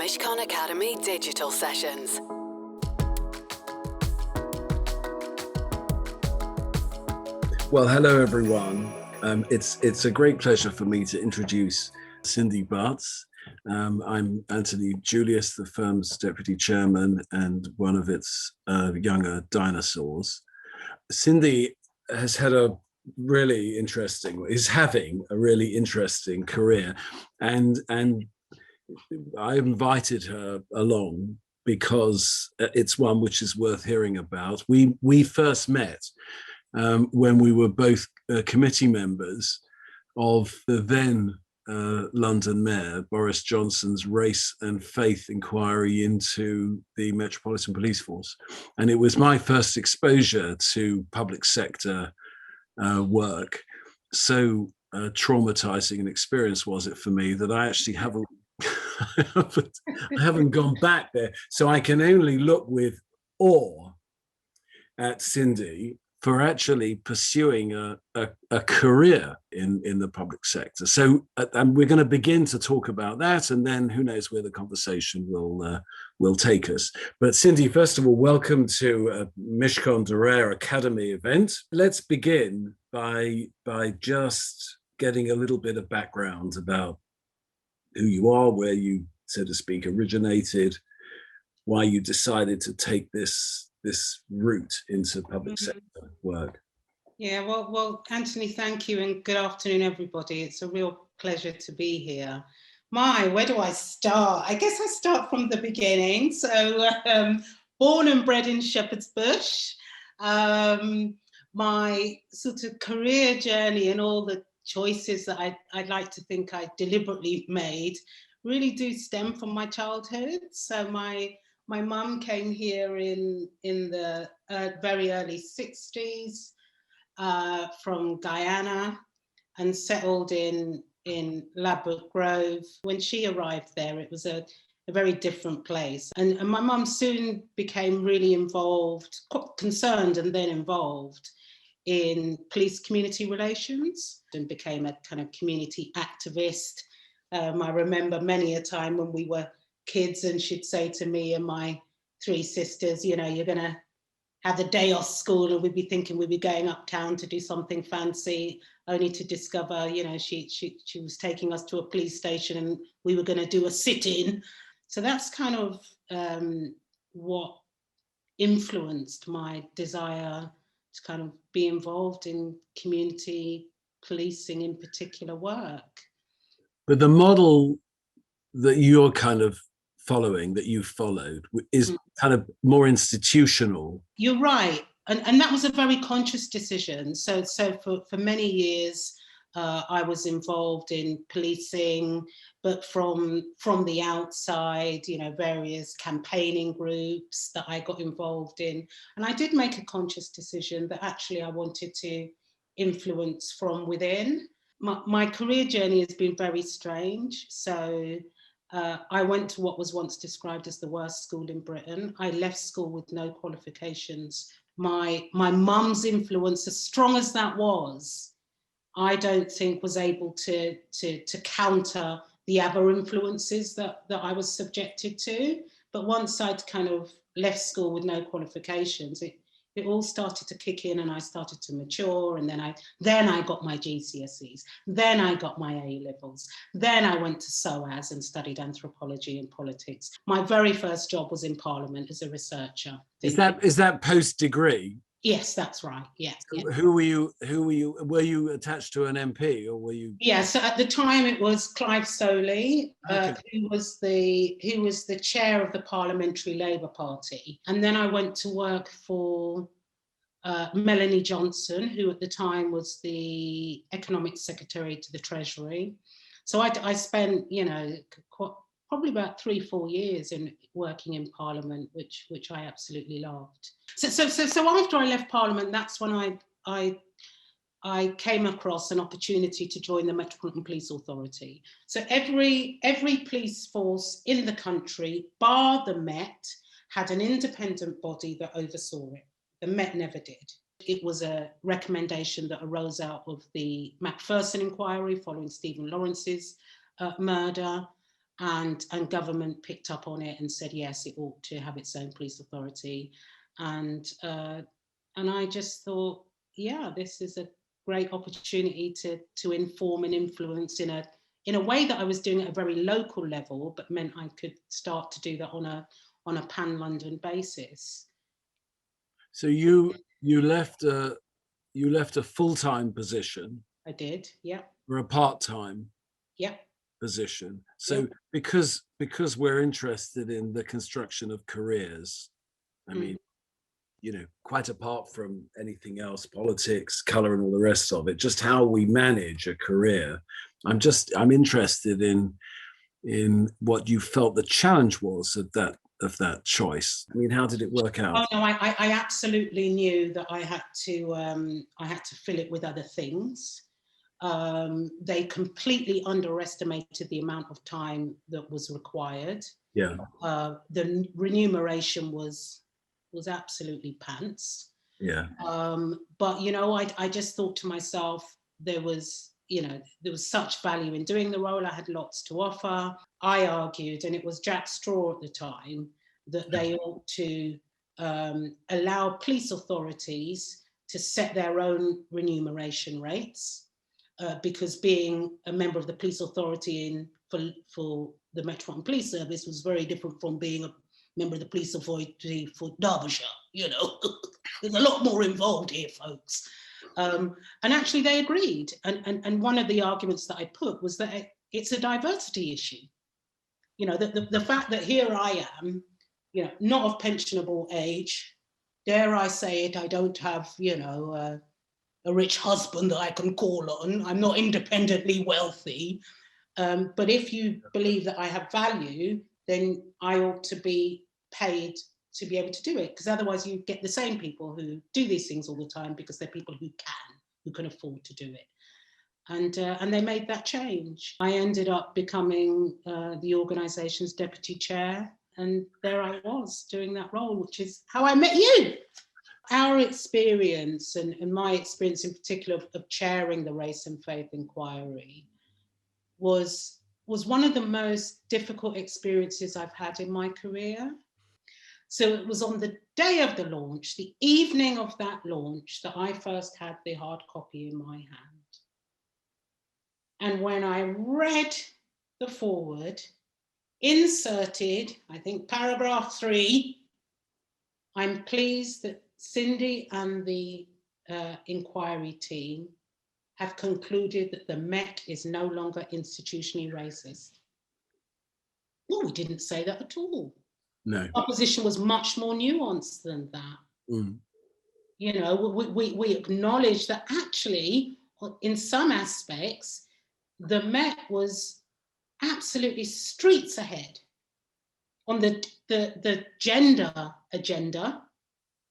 Mishcon Academy digital sessions. Well, hello everyone. It's a great pleasure for me to introduce Cindy Bartz. I'm Anthony Julius, the firm's Deputy Chairman and one of its younger dinosaurs. Cindy is having a really interesting career, and I invited her along because it's one which is worth hearing about. We first met when we were both committee members of the then London Mayor, Boris Johnson's race and faith inquiry into the Metropolitan Police Force. And it was my first exposure to public sector work. So traumatizing an experience was it for me that I actually haven't gone back there. So I can only look with awe at Cindy for actually pursuing a career in the public sector. So and we're going to begin to talk about that, and then who knows where the conversation will take us. But Cindy, first of all, welcome to a Mishcon Academy event. Let's begin by just getting a little bit of background about who you are, where you, so to speak, originated, why you decided to take this route into public sector work. Yeah, well, Anthony, thank you, and good afternoon, everybody. It's a real pleasure to be here. Where do I start? I guess I start from the beginning. So, born and bred in Shepherd's Bush. My sort of career journey and all the choices that I'd like to think I deliberately made really do stem from my childhood. So my mum came here in the very early 60s from Guyana and settled in Ladbroke Grove. When she arrived there, it was a very different place. And my mum soon became really involved, concerned and then involved in police community relations and became a kind of community activist. I remember many a time when we were kids and she'd say to me and my three sisters, you know, you're going to have the day off school, and we'd be thinking we'd be going uptown to do something fancy, only to discover, you know, she was taking us to a police station and we were going to do a sit-in. So that's kind of what influenced my desire to kind of be involved in community policing in particular work. But the model that you're kind of following, that you followed, is kind of more institutional. You're right. And that was a very conscious decision. So for many years, I was involved in policing, but from the outside, you know, various campaigning groups that I got involved in. And I did make a conscious decision that actually I wanted to influence from within. My career journey has been very strange. So I went to what was once described as the worst school in Britain. I left school with no qualifications. My mum's influence, as strong as that was, I don't think was able to counter the other influences that I was subjected to. But once I'd kind of left school with no qualifications, it all started to kick in, and I started to mature. And then I got my GCSEs, then I got my A levels, then I went to SOAS and studied anthropology and politics. My very first job was in Parliament as a researcher. Is that post-degree? Yes, that's right. Yeah. Who were you? Were you attached to an MP, or were you? Yeah. So at the time it was Clive Soley, Okay. who was the chair of the Parliamentary Labour Party, and then I went to work for Melanie Johnson, who at the time was the Economic Secretary to the Treasury. So I spent, you know, probably about 3-4 years in working in Parliament, which I absolutely loved. So after I left Parliament, that's when I came across an opportunity to join the Metropolitan Police Authority. So every police force in the country, bar the Met, had an independent body that oversaw it. The Met never did. It was a recommendation that arose out of the Macpherson inquiry following Stephen Lawrence's murder. and government picked up on it and said, yes, it ought to have its own police authority. And I just thought, yeah, this is a great opportunity to inform and influence in a way that I was doing at a very local level, but meant I could start to do that on a pan-London basis. So you left a full-time position. I did, yeah. For a part-time position. So because we're interested in the construction of careers, I mean, you know, quite apart from anything else, politics, colour and all the rest of it, just how we manage a career. I'm interested in what you felt the challenge was of that choice. I mean, how did it work out? Oh no, I absolutely knew that I had to fill it with other things. They completely underestimated the amount of time that was required. Yeah. The remuneration was absolutely pants. Yeah. But you know, I just thought to myself, there was such value in doing the role. I had lots to offer. I argued, and it was Jack Straw at the time, that they ought to allow police authorities to set their own remuneration rates, because being a member of the police authority for the Metropolitan Police Service was very different from being a member of the police authority for Derbyshire. You know, there's a lot more involved here, folks. And actually they agreed. And one of the arguments that I put was that it's a diversity issue. You know, the fact that here I am, you know, not of pensionable age, dare I say it, I don't have, you know, a rich husband that I can call on. I'm not independently wealthy. But if you believe that I have value, then I ought to be paid to be able to do it, because otherwise you get the same people who do these things all the time because they're people who can afford to do it. And they made that change. I ended up becoming the organisation's deputy chair, and there I was doing that role, which is how I met you. Our experience, and my experience in particular of chairing the Race and Faith Inquiry, was one of the most difficult experiences I've had in my career. So it was on the day of the launch, the evening of that launch, that I first had the hard copy in my hand. And when I read the foreword, inserted, I think, paragraph 3, I'm pleased that Cindy and the inquiry team have concluded that the Met is no longer institutionally racist. No, we didn't say that at all. No. Our position was much more nuanced than that. You know, we acknowledged that actually, in some aspects, the Met was absolutely streets ahead on the gender agenda.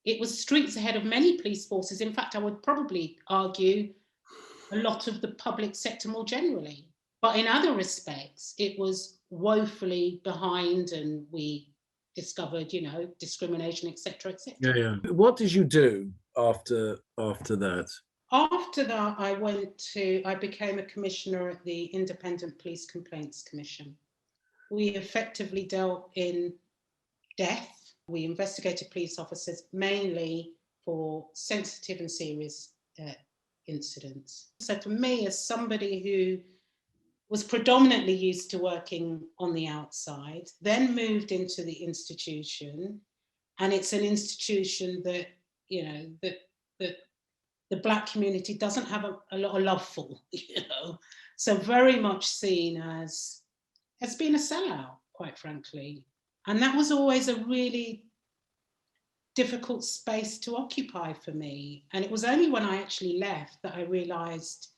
It was streets ahead of many police forces. In fact, I would probably argue a lot of the public sector more generally. But in other respects, it was woefully behind, and we discovered, you know, discrimination, etc., etc. Yeah. What did you do after that? After that, I became a commissioner at the Independent Police Complaints Commission. We effectively dealt in death. We investigated police officers mainly for sensitive and serious incidents. So for me, as somebody who was predominantly used to working on the outside, then moved into the institution, and it's an institution that, you know, that the Black community doesn't have a lot of love for, you know, so very much seen as being a sellout, quite frankly. And that was always a really difficult space to occupy for me. And it was only when I actually left that I realised,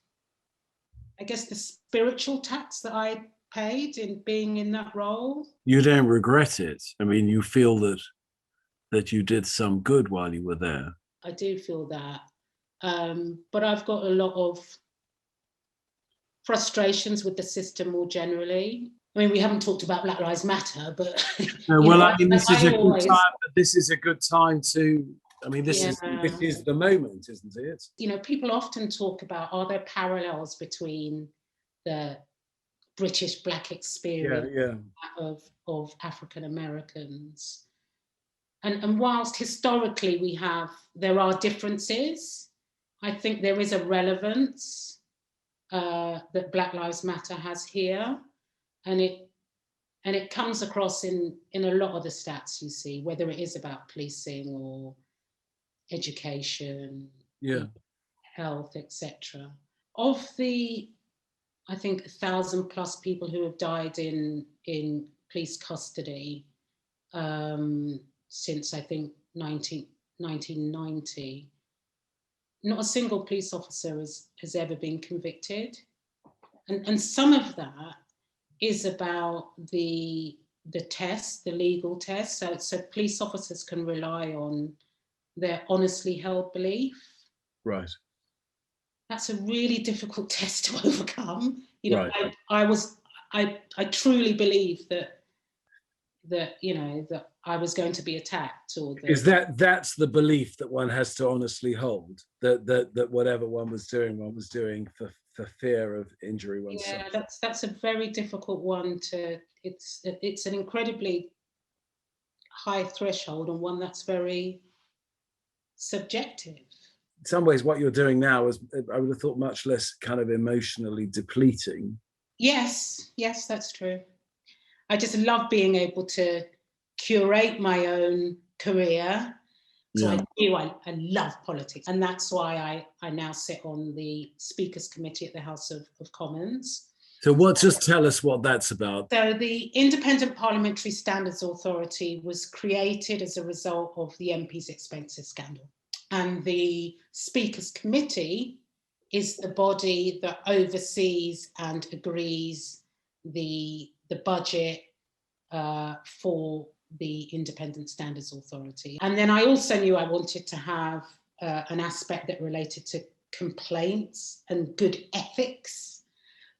I guess, the spiritual tax that I paid in being in that role. You don't regret it? I mean, you feel that you did some good while you were there? I do feel that. But I've got a lot of frustrations with the system more generally. I mean, we haven't talked about Black Lives Matter, but no, well, I mean, this is a good time. This is a good time to. I mean, this is the moment, isn't it? You know, people often talk about, are there parallels between the British Black experience yeah. of African Americans. And whilst historically there are differences, I think there is a relevance that Black Lives Matter has here, and it comes across in a lot of the stats you see, whether it is about policing or education, health, etc. Of the, I think, 1,000+ people who have died in police custody since, I think, 1990, not a single police officer has ever been convicted. And some of that is about the test, the legal test. So police officers can rely on their honestly held belief. Right. That's a really difficult test to overcome. Right. I truly believe that I was going to be attacked, or that's the belief that one has to honestly hold, that whatever one was doing for fear of injury oneself. Yeah, that's a very difficult one to. It's an incredibly high threshold, and one that's very subjective. In some ways, what you're doing now is, I would have thought, much less kind of emotionally depleting. Yes, that's true. I just love being able to curate my own career. So I love politics. And that's why I now sit on the Speakers Committee at the House of Commons. So just tell us what that's about. So the Independent Parliamentary Standards Authority was created as a result of the MP's expenses scandal. And the Speakers Committee is the body that oversees and agrees the budget for the Independent Standards Authority. And then I also knew I wanted to have an aspect that related to complaints and good ethics,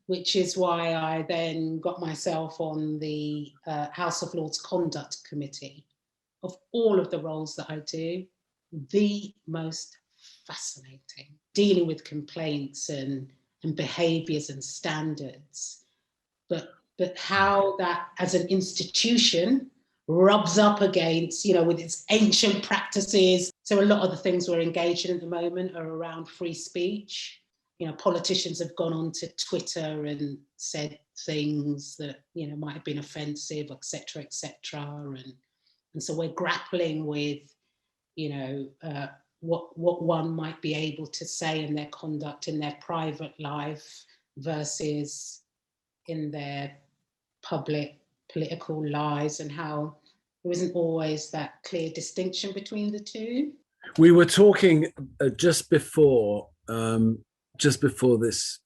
which is why I then got myself on the House of Lords Conduct Committee. Of all of the roles that I do, the most fascinating, dealing with complaints and behaviours and standards, but how that as an institution rubs up against, with its ancient practices. So a lot of the things we're engaged in at the moment are around free speech. Politicians have gone onto Twitter and said things that, might have been offensive, et cetera, and so we're grappling with, what one might be able to say in their conduct in their private life versus in their public political lives, and how there isn't always that clear distinction between the two. We were talking just before this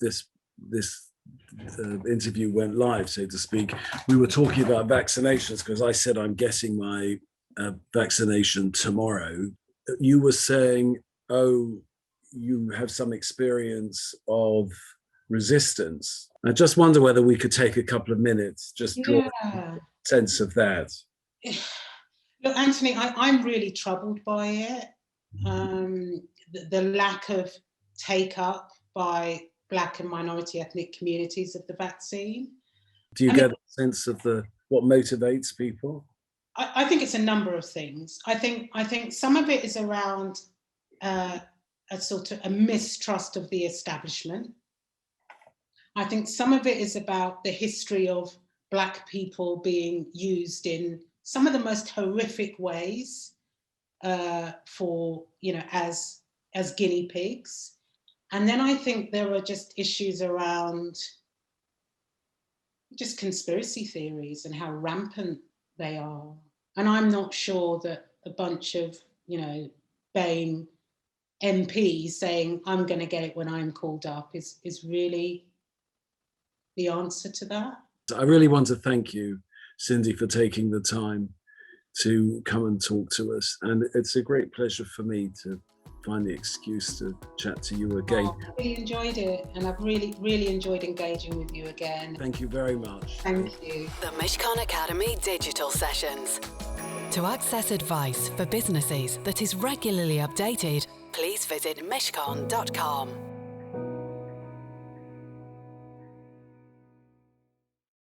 interview went live, so to speak. We were talking about vaccinations, because I said I'm getting my vaccination tomorrow. You were saying, you have some experience of resistance. I just wonder whether we could take a couple of minutes, just draw a sense of that. Look, Anthony, I'm really troubled by it. The lack of take-up by Black and minority ethnic communities of the vaccine. Do you get a sense of what motivates people? I think it's a number of things. I think some of it is around a sort of a mistrust of the establishment. I think some of it is about the history of Black people being used in some of the most horrific ways for, as guinea pigs. And then I think there are just issues around just conspiracy theories and how rampant they are. And I'm not sure that a bunch of, BAME MPs saying, I'm going to get it when I'm called up is really the answer to that. I really want to thank you, Cindy, for taking the time to come and talk to us. And it's a great pleasure for me to find the excuse to chat to you again. I really enjoyed it, and I've really, really enjoyed engaging with you again. Thank you very much. Thank you. The Mishcon Academy Digital Sessions. To access advice for businesses that is regularly updated, please visit mishcon.com.